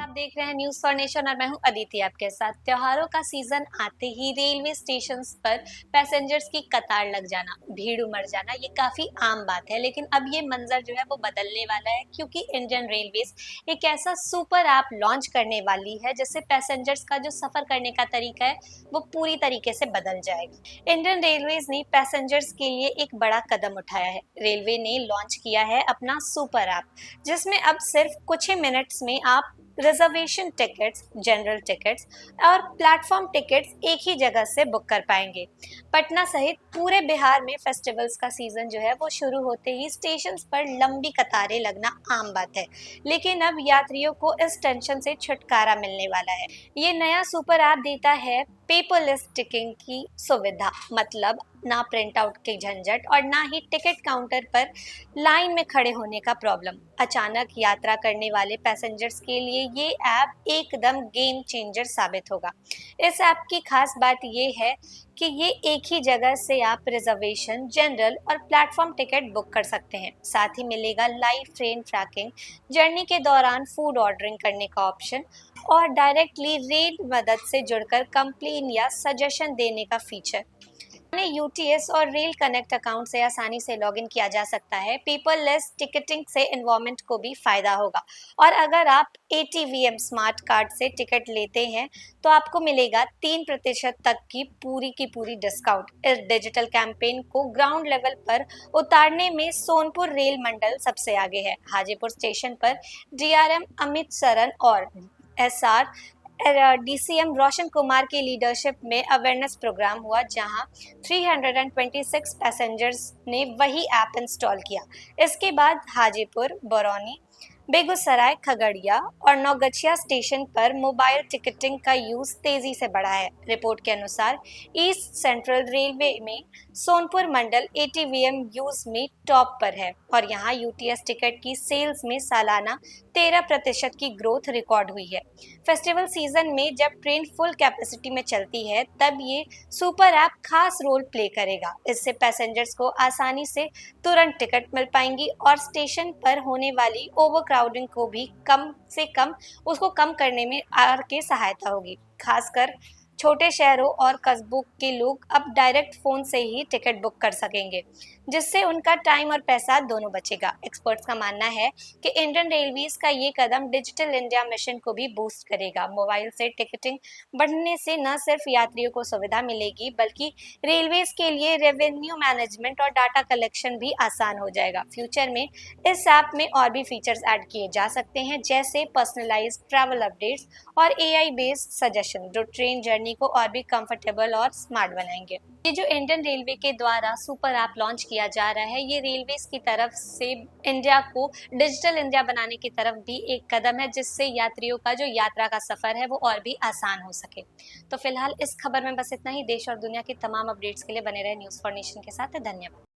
आप देख रहे हैं न्यूज फॉर नेशन और मैं हूं अदिति आपके साथ। त्योहारों का सीजन आते ही रेलवे स्टेशन पर पैसेंजर्स की कतार लग जाना, भीड़ उमड़ जाना, ये काफी आम बात है। लेकिन अब ये मंजर जो है वो बदलने वाला है, क्योंकि इंडियन रेलवेज एक ऐसा सुपर ऐप लॉन्च करने वाली है जिससे पैसेंजर्स का जो सफर करने का तरीका है वो पूरी तरीके से बदल जाएगा। इंडियन रेलवेज ने पैसेंजर्स के लिए एक बड़ा कदम उठाया है। रेलवे ने लॉन्च किया है अपना सुपर ऐप, जिसमें अब सिर्फ कुछ ही मिनट्स में आप रिजर्वेशन टिकट्स, जनरल टिकट्स और प्लेटफॉर्म टिकट्स एक ही जगह से बुक कर पाएंगे। पटना सहित पूरे बिहार में फेस्टिवल्स का सीजन जो है वो शुरू होते ही स्टेशन पर लंबी कतारें लगना आम बात है, लेकिन अब यात्रियों को इस टेंशन से छुटकारा मिलने वाला है। ये नया सुपर ऐप देता है पेपरलेस टिकटिंग की सुविधा, मतलब ना प्रिंट आउट की झंझट और ना ही टिकट काउंटर पर लाइन में खड़े होने का प्रॉब्लम। अचानक यात्रा करने वाले पैसेंजर्स के लिए ये ऐप एकदम गेम चेंजर साबित होगा। इस ऐप की खास बात ये है कि ये एक ही जगह से आप रिजर्वेशन, जनरल और प्लेटफॉर्म टिकट बुक कर सकते हैं। साथ ही मिलेगा लाइव ट्रेन ट्रैकिंग, जर्नी के दौरान फूड ऑर्डरिंग करने का ऑप्शन और डायरेक्टली रेल मदद से जुड़कर कंप्लेन या सजेशन देने का फीचर। यूटीएस और रेल कनेक्ट अकाउंट से आसानी से लॉगिन किया जा सकता है। पेपरलेस टिकटिंग से एनवायरनमेंट को भी फायदा होगा। और अगर आप एटीवीएम स्मार्ट कार्ड से टिकट लेते हैं तो आपको मिलेगा 3% तक की पूरी डिस्काउंट। इस डिजिटल कैंपेन को ग्राउंड लेवल पर उतारने में सोनपुर रेल मंडल सबसे आगे है। हाजीपुर स्टेशन पर डीआरएम अमित सरन और एसआर डीसीएम रोशन कुमार की लीडरशिप में अवेयरनेस प्रोग्राम हुआ, जहां 326 पैसेंजर्स ने वही ऐप इंस्टॉल किया। इसके बाद हाजीपुर, बरौनी, बेगूसराय, खगड़िया और नौगछिया स्टेशन पर मोबाइल टिकटिंग का यूज तेजी से बढ़ा है। रिपोर्ट के अनुसार ईस्ट सेंट्रल रेलवे में सोनपुर मंडल एटीवीएम यूज में टॉप पर है और यहां यूटीएस टिकट की सेल्स में सालाना 13% की ग्रोथ रिकॉर्ड हुई है। फेस्टिवल सीजन में जब ट्रेन फुल कैपेसिटी में चलती है तब ये सुपर ऐप खास रोल प्ले करेगा। इससे पैसेंजर्स को आसानी से तुरंत टिकट मिल पाएंगी और स्टेशन पर होने वाली ओवरक्राउडिंग को भी कम करने में आर के सहायता होगी। खासकर छोटे शहरों और कस्बों के लोग अब डायरेक्ट फोन से ही टिकट बुक कर सकेंगे, जिससे उनका टाइम और पैसा दोनों बचेगा। एक्सपर्ट्स का मानना है कि इंडियन रेलवेज का ये कदम डिजिटल इंडिया मिशन को भी बूस्ट करेगा। मोबाइल से टिकटिंग बढ़ने से न सिर्फ यात्रियों को सुविधा मिलेगी, बल्कि रेलवेज के लिए रेवेन्यू मैनेजमेंट और डाटा कलेक्शन भी आसान हो जाएगा। फ्यूचर में इस ऐप में और भी फीचर्स ऐड किए जा सकते हैं, जैसे पर्सनलाइज्ड ट्रैवल अपडेट्स और एआई बेस्ड सजेशन, जो ट्रेन जर्नी को और भी कंफर्टेबल और स्मार्ट बनाएंगे। ये जो इंडियन रेलवे के द्वारा सुपर ऐप लॉन्च किया जा रहा है, ये रेलवेज की तरफ से इंडिया को डिजिटल इंडिया बनाने की तरफ भी एक कदम है, जिससे यात्रियों का जो यात्रा का सफर है वो और भी आसान हो सके। तो फिलहाल इस खबर में बस इतना ही। देश और दुनिया की तमाम अपडेट्स के लिए बने रहे न्यूज फॉर नेशन के साथ। धन्यवाद।